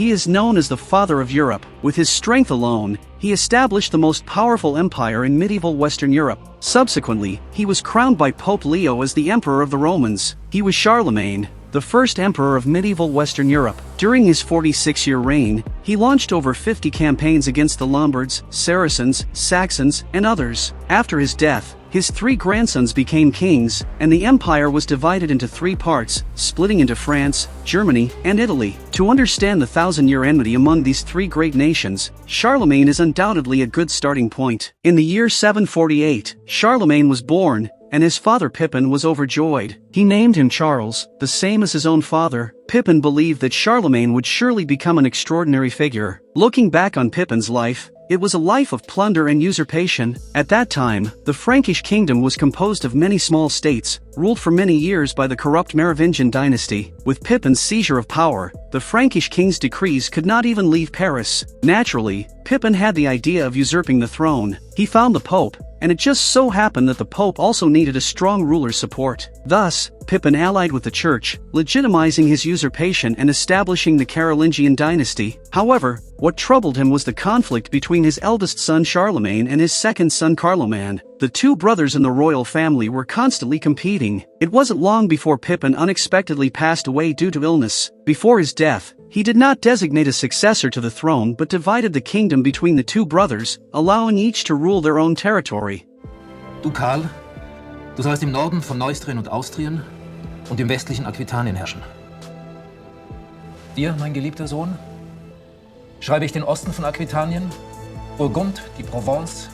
he is known as the Father of Europe. With his strength alone, he established the most powerful empire in medieval Western Europe. Subsequently, he was crowned by Pope Leo as the Emperor of the Romans. He was Charlemagne, the first emperor of medieval Western Europe. During his 46-year reign, he launched over 50 campaigns against the Lombards, Saracens, Saxons, and others. After his death, his 3 grandsons became kings, and the empire was divided into 3 parts, splitting into France, Germany, and Italy. To understand the thousand-year enmity among these 3 great nations, Charlemagne is undoubtedly a good starting point. In the year 748, Charlemagne was born, and his father Pippin was overjoyed. He named him Charles, the same as his own father. Pippin believed that Charlemagne would surely become an extraordinary figure. Looking back on Pippin's life, it was a life of plunder and usurpation. At that time, the Frankish kingdom was composed of many small states, ruled for many years by the corrupt Merovingian dynasty. With Pippin's seizure of power, the Frankish king's decrees could not even leave Paris. Naturally, Pippin had the idea of usurping the throne. He found the Pope, and it just so happened that the Pope also needed a strong ruler's support. Thus, Pippin allied with the Church, legitimizing his usurpation and establishing the Carolingian dynasty. However, what troubled him was the conflict between his eldest son Charlemagne and his second son Carloman. The 2 brothers in the royal family were constantly competing. It wasn't long before Pippin unexpectedly passed away due to illness. Before his death, he did not designate a successor to the throne but divided the kingdom between the 2 brothers, allowing each to rule their own territory. Du Karl, du sollst im Norden von Neustrien und Austrien und im westlichen Aquitanien herrschen. Dir, mein geliebter Sohn, schreibe ich den Osten von Aquitanien, Burgund, die Provence,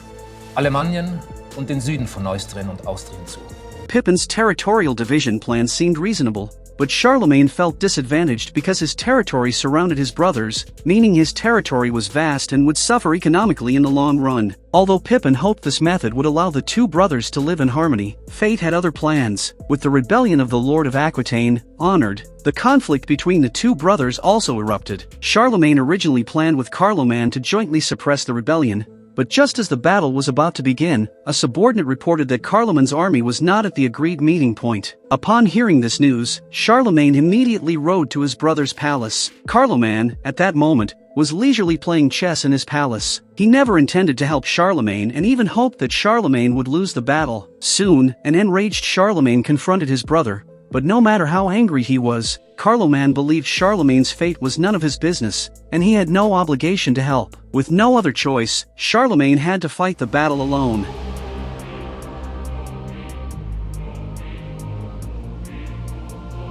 Alemannien und den Süden von Neustrien und Austrien zu. Pippin's territorial division plan seemed reasonable, but Charlemagne felt disadvantaged because his territory surrounded his brothers, meaning his territory was vast and would suffer economically in the long run. Although Pippin hoped this method would allow the 2 brothers to live in harmony, fate had other plans. With the rebellion of the Lord of Aquitaine, honored, the conflict between the 2 brothers also erupted. Charlemagne originally planned with Carloman to jointly suppress the rebellion, but just as the battle was about to begin, a subordinate reported that Carloman's army was not at the agreed meeting point. Upon hearing this news, Charlemagne immediately rode to his brother's palace. Carloman, at that moment, was leisurely playing chess in his palace. He never intended to help Charlemagne and even hoped that Charlemagne would lose the battle. Soon, an enraged Charlemagne confronted his brother, but no matter how angry he was, Carloman believed Charlemagne's fate was none of his business, and he had no obligation to help. With no other choice, Charlemagne had to fight the battle alone.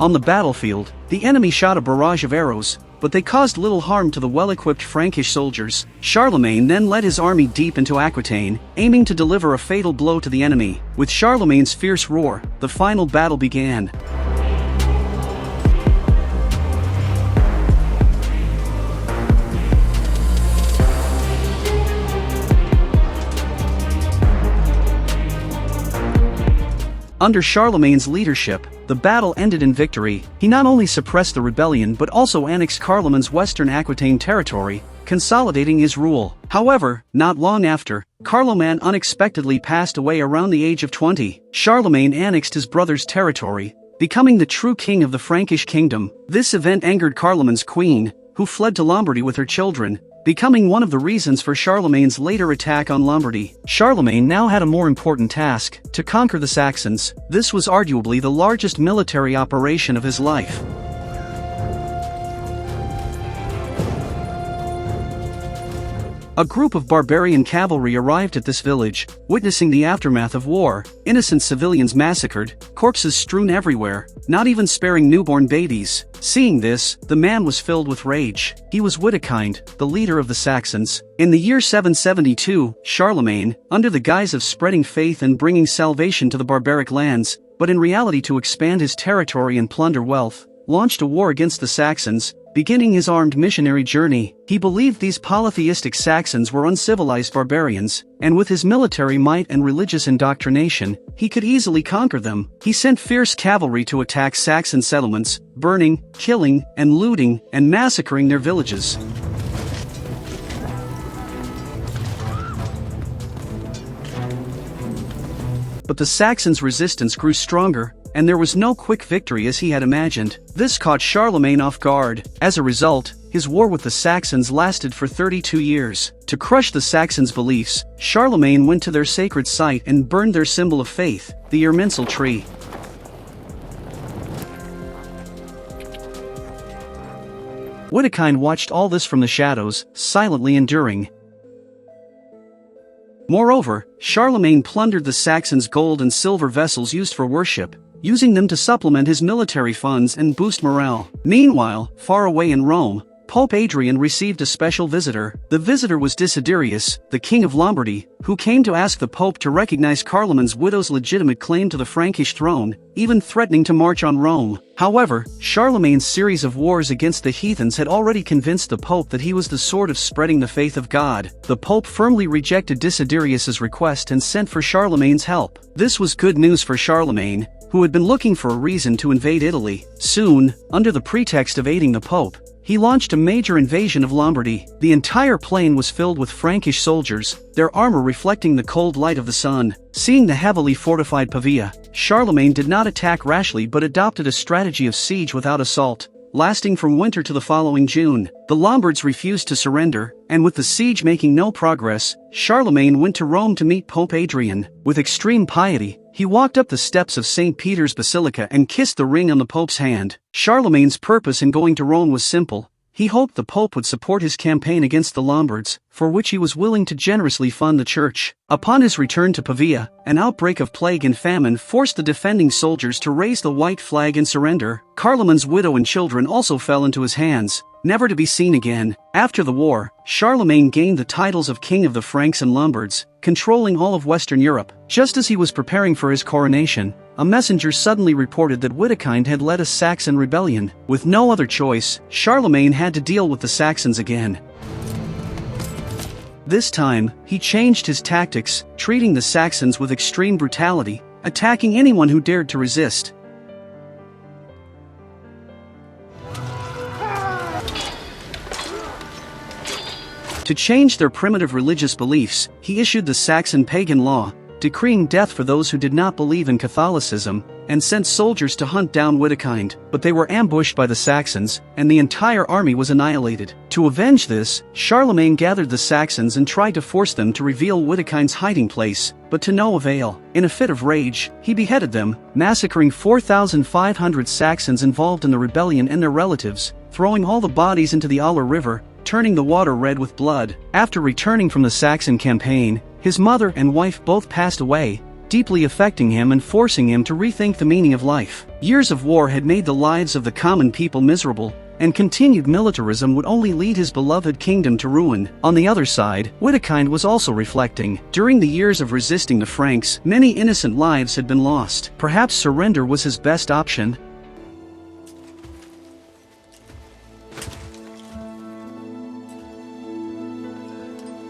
On the battlefield, the enemy shot a barrage of arrows, but they caused little harm to the well-equipped Frankish soldiers. Charlemagne then led his army deep into Aquitaine, aiming to deliver a fatal blow to the enemy. With Charlemagne's fierce roar, the final battle began. Under Charlemagne's leadership, the battle ended in victory. He not only suppressed the rebellion but also annexed Carloman's western Aquitaine territory, consolidating his rule. However, not long after, Carloman unexpectedly passed away around the age of 20. Charlemagne annexed his brother's territory, becoming the true king of the Frankish kingdom. This event angered Carloman's queen, who fled to Lombardy with her children, becoming one of the reasons for Charlemagne's later attack on Lombardy. Charlemagne now had a more important task: to conquer the Saxons. This was arguably the largest military operation of his life. A group of barbarian cavalry arrived at this village, witnessing the aftermath of war. Innocent civilians massacred, corpses strewn everywhere, not even sparing newborn babies. Seeing this, the man was filled with rage. He was Widukind, the leader of the Saxons. In the year 772, Charlemagne, under the guise of spreading faith and bringing salvation to the barbaric lands, but in reality to expand his territory and plunder wealth, launched a war against the Saxons, beginning his armed missionary journey. He believed these polytheistic Saxons were uncivilized barbarians, and with his military might and religious indoctrination, he could easily conquer them. He sent fierce cavalry to attack Saxon settlements, burning, killing, and looting, and massacring their villages. But the Saxons' resistance grew stronger, and there was no quick victory as he had imagined. This caught Charlemagne off guard. As a result, his war with the Saxons lasted for 32 years. To crush the Saxons' beliefs, Charlemagne went to their sacred site and burned their symbol of faith, the Irminsul tree. Widukind watched all this from the shadows, silently enduring. Moreover, Charlemagne plundered the Saxons' gold and silver vessels used for worship, using them to supplement his military funds and boost morale. Meanwhile, far away in Rome, Pope Adrian received a special visitor. The visitor was Desiderius, the king of Lombardy, who came to ask the Pope to recognize Carloman's widow's legitimate claim to the Frankish throne, even threatening to march on Rome. However, Charlemagne's series of wars against the heathens had already convinced the Pope that he was the sword of spreading the faith of God. The Pope firmly rejected Desiderius's request and sent for Charlemagne's help. This was good news for Charlemagne, who had been looking for a reason to invade Italy. Soon, under the pretext of aiding the Pope, he launched a major invasion of Lombardy. The entire plain was filled with Frankish soldiers, their armor reflecting the cold light of the sun. Seeing the heavily fortified Pavia, Charlemagne did not attack rashly but adopted a strategy of siege without assault, lasting from winter to the following June. The Lombards refused to surrender, and with the siege making no progress, Charlemagne went to Rome to meet Pope Adrian. With extreme piety, he walked up the steps of St. Peter's Basilica and kissed the ring on the Pope's hand. Charlemagne's purpose in going to Rome was simple. He hoped the Pope would support his campaign against the Lombards, for which he was willing to generously fund the church. Upon his return to Pavia, an outbreak of plague and famine forced the defending soldiers to raise the white flag and surrender. Carloman's widow and children also fell into his hands, never to be seen again. After the war, Charlemagne gained the titles of King of the Franks and Lombards, controlling all of Western Europe. Just as he was preparing for his coronation, a messenger suddenly reported that Widukind had led a Saxon rebellion. With no other choice, Charlemagne had to deal with the Saxons again. This time, he changed his tactics, treating the Saxons with extreme brutality, attacking anyone who dared to resist. To change their primitive religious beliefs, he issued the Saxon pagan law, decreeing death for those who did not believe in Catholicism, and sent soldiers to hunt down Widukind. But they were ambushed by the Saxons, and the entire army was annihilated. To avenge this, Charlemagne gathered the Saxons and tried to force them to reveal Widukind's hiding place, but to no avail. In a fit of rage, he beheaded them, massacring 4,500 Saxons involved in the rebellion and their relatives, throwing all the bodies into the Aller River, turning the water red with blood. After returning from the Saxon campaign, his mother and wife both passed away, deeply affecting him and forcing him to rethink the meaning of life. Years of war had made the lives of the common people miserable, and continued militarism would only lead his beloved kingdom to ruin. On the other side, Widukind was also reflecting. During the years of resisting the Franks, many innocent lives had been lost. Perhaps surrender was his best option.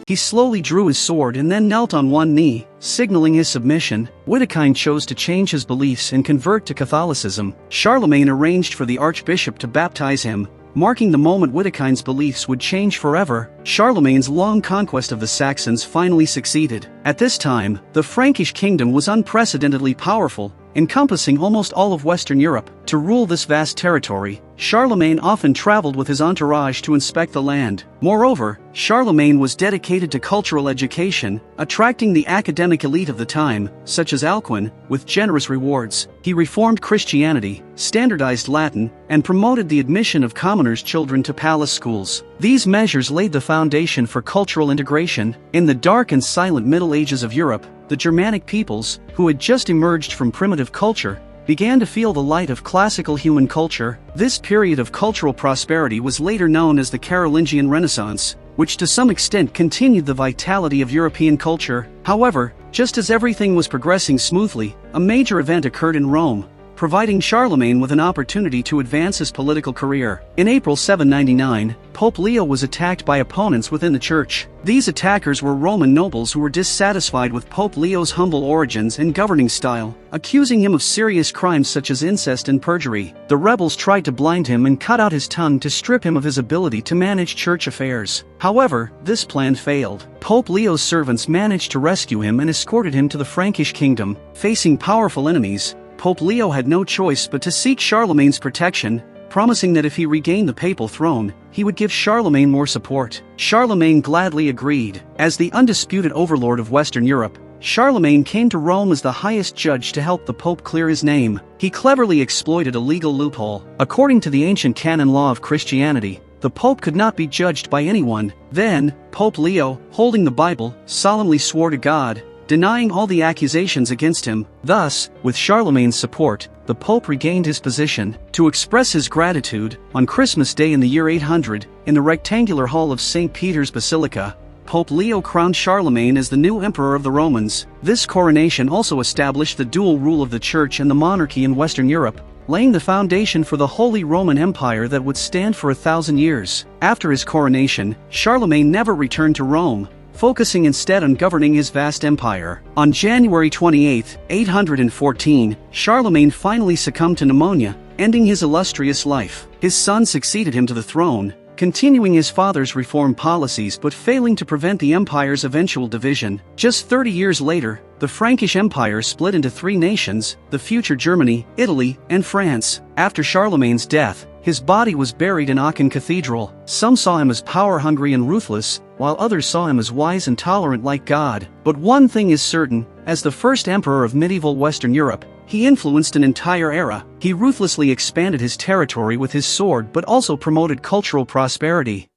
He slowly drew his sword and then knelt on one knee, signaling his submission. Widukind chose to change his beliefs and convert to Catholicism. Charlemagne arranged for the archbishop to baptize him, marking the moment Widukind's beliefs would change forever. Charlemagne's long conquest of the Saxons finally succeeded. At this time, the Frankish kingdom was unprecedentedly powerful, encompassing almost all of Western Europe. To rule this vast territory, Charlemagne often traveled with his entourage to inspect the land. Moreover, Charlemagne was dedicated to cultural education, attracting the academic elite of the time, such as Alcuin, with generous rewards. He reformed Christianity, standardized Latin, and promoted the admission of commoners' children to palace schools. These measures laid the foundation for cultural integration. In the dark and silent Middle Ages of Europe, the Germanic peoples, who had just emerged from primitive culture, began to feel the light of classical human culture. This period of cultural prosperity was later known as the Carolingian Renaissance, which to some extent continued the vitality of European culture. However, just as everything was progressing smoothly, a major event occurred in Rome, providing Charlemagne with an opportunity to advance his political career. In April 799, Pope Leo was attacked by opponents within the church. These attackers were Roman nobles who were dissatisfied with Pope Leo's humble origins and governing style, accusing him of serious crimes such as incest and perjury. The rebels tried to blind him and cut out his tongue to strip him of his ability to manage church affairs. However, this plan failed. Pope Leo's servants managed to rescue him and escorted him to the Frankish kingdom. Facing powerful enemies, Pope Leo had no choice but to seek Charlemagne's protection. promising that if he regained the papal throne, he would give Charlemagne more support. Charlemagne gladly agreed. As the undisputed overlord of Western Europe, Charlemagne came to Rome as the highest judge to help the Pope clear his name. He cleverly exploited a legal loophole. According to the ancient canon law of Christianity, the Pope could not be judged by anyone. Then, Pope Leo, holding the Bible, solemnly swore to God, denying all the accusations against him. Thus, with Charlemagne's support, the Pope regained his position. To express his gratitude, on Christmas Day in the year 800, in the rectangular hall of St. Peter's Basilica, Pope Leo crowned Charlemagne as the new emperor of the Romans. This coronation also established the dual rule of the Church and the monarchy in Western Europe, laying the foundation for the Holy Roman Empire that would stand for 1,000 years. After his coronation, Charlemagne never returned to Rome, focusing instead on governing his vast empire. On January 28, 814, Charlemagne finally succumbed to pneumonia, ending his illustrious life. His son succeeded him to the throne, continuing his father's reform policies but failing to prevent the empire's eventual division. Just 30 years later, the Frankish Empire split into three nations, the future Germany, Italy, and France. After Charlemagne's death, his body was buried in Aachen Cathedral. Some saw him as power-hungry and ruthless, while others saw him as wise and tolerant like God. But one thing is certain, as the first emperor of medieval Western Europe, he influenced an entire era. He ruthlessly expanded his territory with his sword but also promoted cultural prosperity.